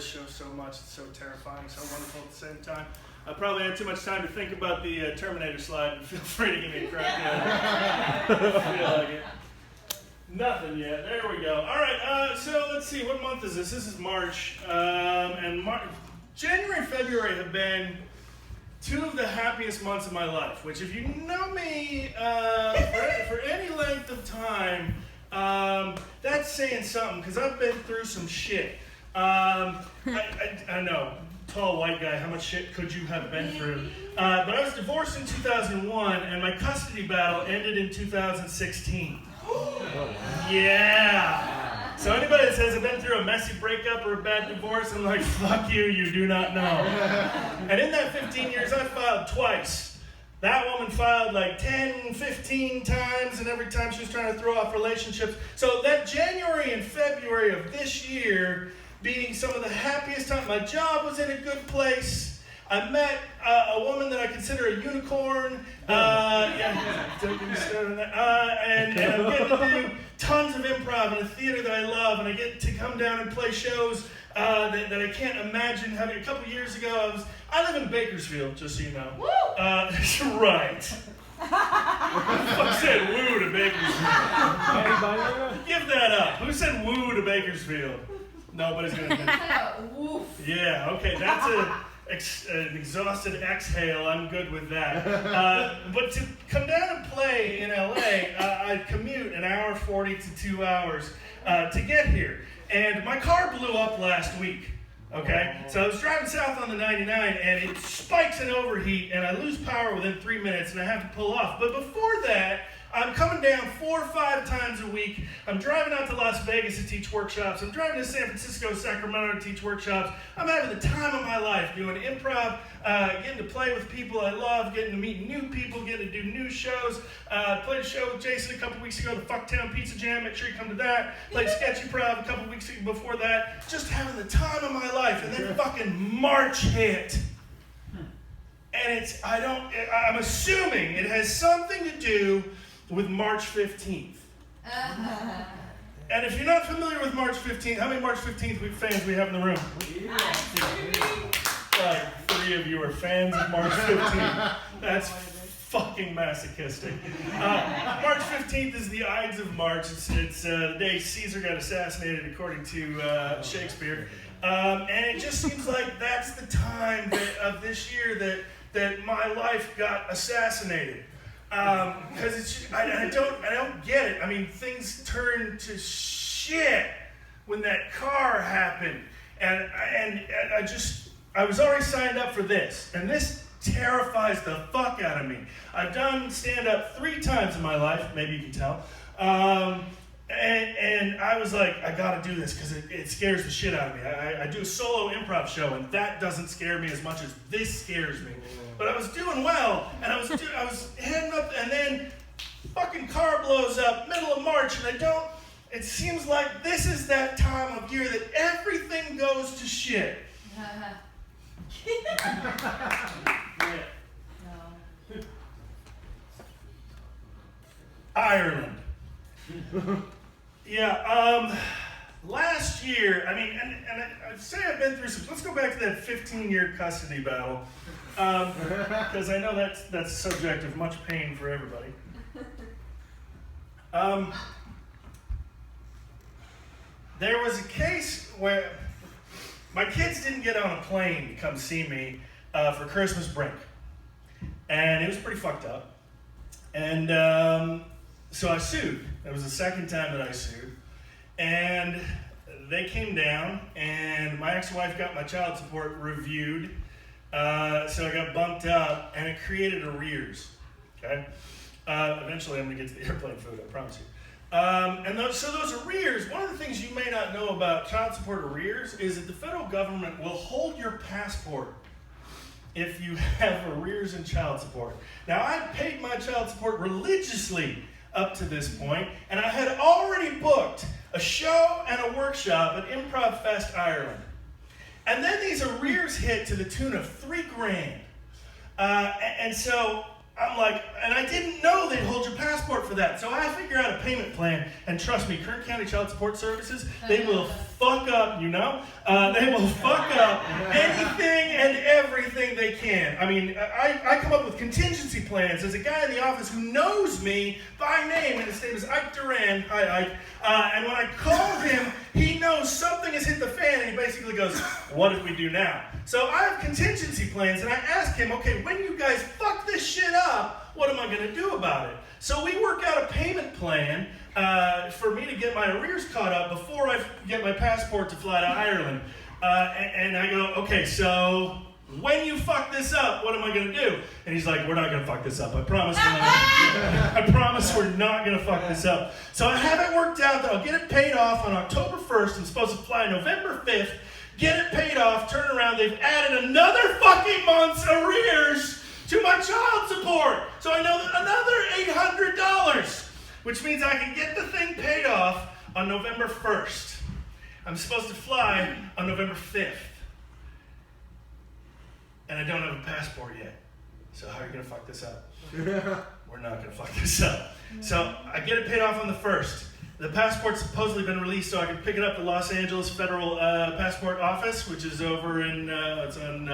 this show so much. It's so terrifying, so wonderful at the same time. I probably had too much time to think about the Terminator slide, but feel free to give me a crack at it. I feel like it. Nothing yet. There we go. All right, so let's see. What month is this? This is March. January and February have been two of the happiest months of my life, which if you know me for any length of time, that's saying something, because I've been through some shit. I know, tall white guy, how much shit could you have been through? But I was divorced in 2001, and my custody battle ended in 2016. Yeah. So anybody that says I've been through a messy breakup or a bad divorce, I'm like, fuck you, you do not know. And in that 15 years, I filed twice. That woman filed like 10, 15 times, and every time she was trying to throw off relationships. So that January and February of this year being some of the happiest times. My job was in a good place. I met a woman that I consider a unicorn. And I'm getting to do tons of improv in a theater that I love, and I get to come down and play shows that I can't imagine having. A couple years ago, I live in Bakersfield, just so you know. Woo! Right. Who said woo to Bakersfield? Give that up. Who said woo to Bakersfield? Nobody's going to do it. Woof. Yeah, okay, that's an exhausted exhale. I'm good with that. But to come down and play in LA, I'd commute an hour 40 to 2 hours to get here. And my car blew up last week. Okay, so I was driving south on the 99, and it spikes in overheat, and I lose power within 3 minutes, and I have to pull off. But before that, I'm coming down 4 or 5 times a week. I'm driving out to Las Vegas to teach workshops. I'm driving to San Francisco, Sacramento to teach workshops. I'm having the time of my life doing improv, getting to play with people I love, getting to meet new people, getting to do new shows. Played a show with Jason a couple weeks ago, the Fucktown Pizza Jam. Make sure you come to that. Played Sketchy Improv a couple weeks before that. Just having the time of my life. And then fucking March hit. And I'm assuming it has something to do with March 15th. And if you're not familiar with March 15th, how many March 15th fans we have in the room? Like 3 of you are fans of March 15th. That's fucking masochistic. March 15th is the Ides of March. It's the day Caesar got assassinated, according to Shakespeare. And it just seems like that's the time of this year that my life got assassinated. Because I don't get it. I mean, things turned to shit when that car happened, and I was already signed up for this, and this terrifies the fuck out of me. I've done stand-up 3 times in my life, maybe you can tell, and I was like, I gotta do this because it scares the shit out of me. I do a solo improv show, and that doesn't scare me as much as this scares me. But I was doing well, and I was heading up, and then fucking car blows up, middle of March, and it seems like this is that time of year that everything goes to shit. Yeah. No. Ireland. Yeah, last year, I mean, and I'd say I've been through some, let's go back to that 15-year custody battle, because I know that's a subject of much pain for everybody. There was a case where my kids didn't get on a plane to come see me for Christmas break, and it was pretty fucked up, and so I sued. That was the second time that I sued. And they came down, and my ex-wife got my child support reviewed, so I got bumped up, and it created arrears, okay? Eventually I'm gonna get to the airplane food, I promise you. And those arrears, one of the things you may not know about child support arrears is that the federal government will hold your passport if you have arrears in child support. Now, I paid my child support religiously up to this point, and I had already booked a show and a workshop at Improv Fest Ireland. And then these arrears hit to the tune of $3,000. And so I'm like, and I didn't know they'd hold your passport for that. So I figure out a payment plan, and trust me, Kern County Child Support Services, they will fuck up, you know? They will fuck up anything and everything they can. I mean, I come up with contingency plans. There's a guy in the office who knows me by name, and his name is Ike Duran. Hi, Ike. And when I call him, he knows something has hit the fan, and he basically goes, what do we do now? So I have contingency plans, and I ask him, okay, when you guys fuck this shit up, what am I going to do about it? So we work out a payment plan for me to get my arrears caught up before I get my passport to fly to Ireland. And I go, okay, so when you fuck this up, what am I going to do? And he's like, we're not going to fuck this up. I promise we're not. I promise we're not going to fuck this up. So I have it worked out that I'll get it paid off on October 1st. I'm supposed to fly November 5th. Get it paid off, turn around, they've added another fucking month's arrears to my child support. So I know that another $800, which means I can get the thing paid off on November 1st. I'm supposed to fly on November 5th. And I don't have a passport yet. So how are you going to fuck this up? We're not going to fuck this up. So I get it paid off on the 1st. The passport's supposedly been released so I can pick it up at Los Angeles Federal Passport Office, which is over in, it's on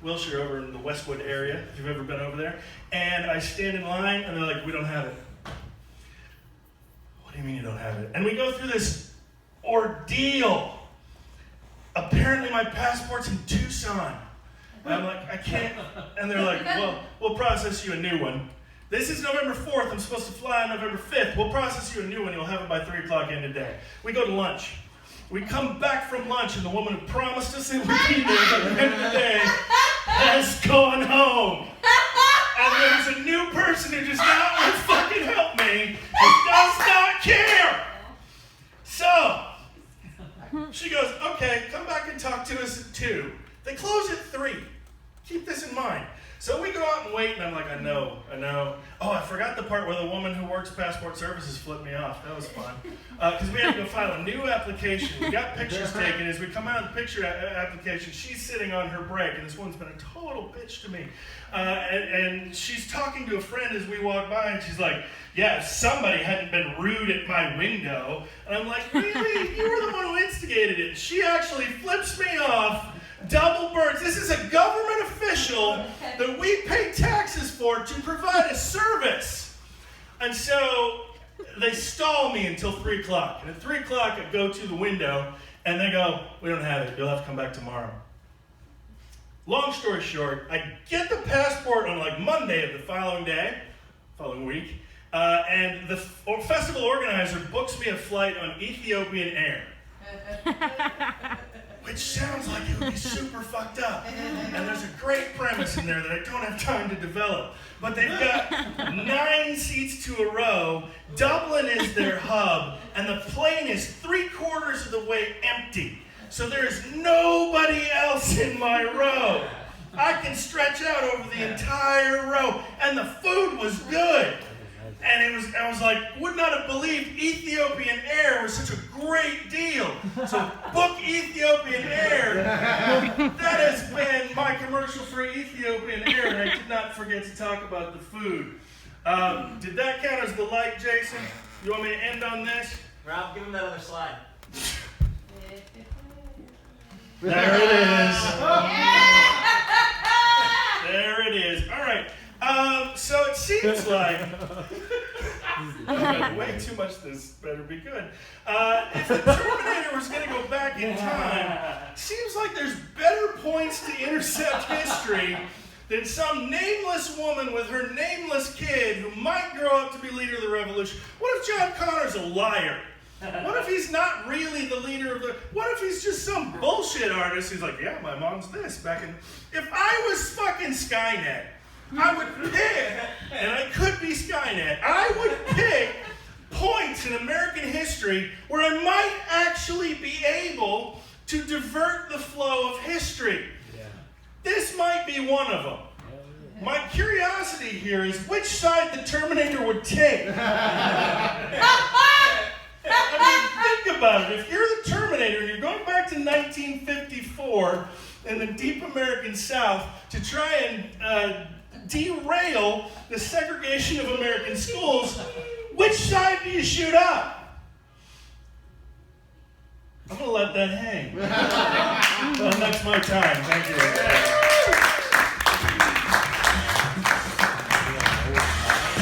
Wilshire, over in the Westwood area, if you've ever been over there. And I stand in line, and they're like, we don't have it. What do you mean you don't have it? And we go through this ordeal. Apparently my passport's in Tucson. And I'm like, I can't. And they're like, well, we'll process you a new one. This is November 4th. I'm supposed to fly on November 5th. We'll process you a new one. You'll have it by 3 o'clock end of day. We go to lunch. We come back from lunch, and the woman who promised us it would be there by the end of the day has gone home. And there's a new person who does not want to fucking help me and does not care. So, she goes, okay, come back and talk to us at 2. They close at 3. Keep this in mind. So we go out and wait, and I'm like, I know. Oh, I forgot the part where the woman who works passport services flipped me off. That was fun. Because we had to go file a new application. We got pictures taken. As we come out of the picture application, she's sitting on her break, and this woman's been a total bitch to me. And she's talking to a friend as we walk by, and she's like, yeah, if somebody hadn't been rude at my window. And I'm like, really? You were the one who instigated it. She actually flips me off. Double birds. This is a government official that we pay taxes for to provide a service. And so they stall me until 3 o'clock. And at 3 o'clock, I go to the window, and they go, we don't have it. You'll have to come back tomorrow. Long story short, I get the passport on like Monday of the following week, and the festival organizer books me a flight on Ethiopian Air. Which sounds like it would be super fucked up. And there's a great premise in there that I don't have time to develop. But they've got 9 seats to a row, Dublin is their hub, and the plane is 3/4 of the way empty. So there is nobody else in my row. I can stretch out over the entire row, and the food was good. And I was like, would not have believed Ethiopian Air was such a great deal. So book Ethiopian Air. That has been my commercial for Ethiopian Air, and I did not forget to talk about the food. Did that count as the light, Jason? You want me to end on this? Rob, give him that other slide. There it is. There it is. All right. So it seems like way too much. This better be good. If the Terminator was going to go back in time, seems like there's better points to intercept history than some nameless woman with her nameless kid who might grow up to be leader of the revolution. What if John Connor's a liar? What if he's not really the leader of the... What if he's just some bullshit artist who's like, yeah, my mom's this back in... If I was fucking Skynet, I would pick, and I could be Skynet, I would pick points in American history where I might actually be able to divert the flow of history. Yeah. This might be one of them. My curiosity here is which side the Terminator would take. I mean, think about it. If you're the Terminator and you're going back to 1954 in the deep American South to try and derail the segregation of American schools, which side do you shoot up? I'm going to let that hang. And that's my time. Thank you.